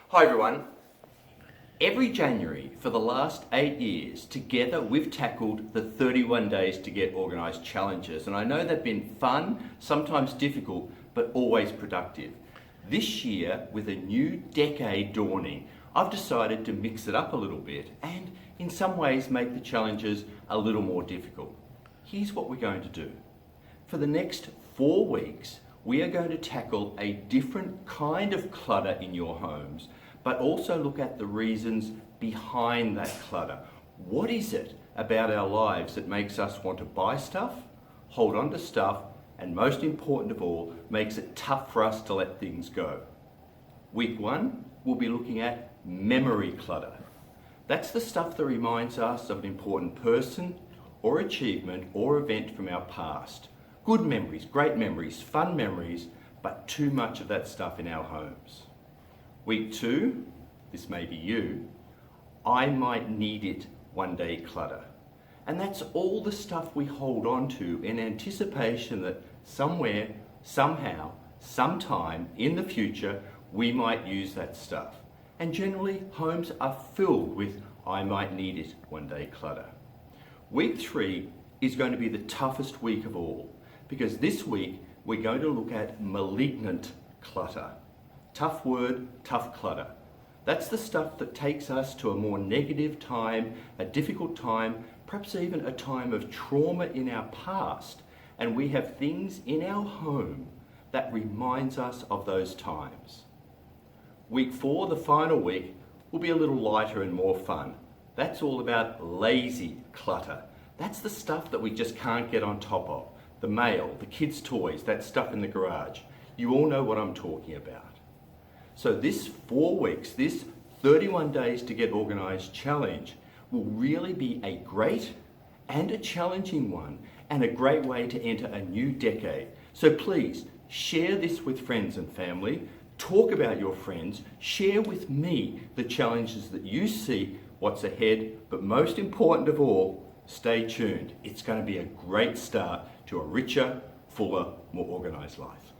Hi everyone. Every January for the last 8 years, together we've tackled the 31 Days to Get Organised challenges, and I know they've been fun, sometimes difficult, but always productive. This year, with a new decade dawning, I've decided to mix it up a little bit and in some ways make the challenges a little more difficult. Here's what we're going to do. For the next 4 weeks, we are going to tackle a different kind of clutter in your homes, but also look at the reasons behind that clutter. What is it about our lives that makes us want to buy stuff, hold on to stuff, and most important of all, makes it tough for us to let things go? Week 1, we'll be looking at memory clutter. That's the stuff that reminds us of an important person or achievement or event from our past. Good memories, great memories, fun memories, but too much of that stuff in our homes. Week 2, this may be you, I might need it one day clutter. And that's all the stuff we hold on to in anticipation that somewhere, somehow, sometime in the future, we might use that stuff. And generally, homes are filled with I might need it one day clutter. Week 3 is going to be the toughest week of all, because this week we're going to look at malignant clutter. Tough word, tough clutter. That's the stuff that takes us to a more negative time, a difficult time, perhaps even a time of trauma in our past, and we have things in our home that reminds us of those times. Week 4, the final week, will be a little lighter and more fun. That's all about lazy clutter. That's the stuff that we just can't get on top of. The mail, the kids' toys, that stuff in the garage. You all know what I'm talking about. So this 4 weeks, this 31 Days to Get Organised challenge will really be a great and a challenging one, and a great way to enter a new decade. So please share this with friends and family, talk about your friends, share with me the challenges that you see, what's ahead, but most important of all, stay tuned. It's going to be a great start to a richer, fuller, more organised life.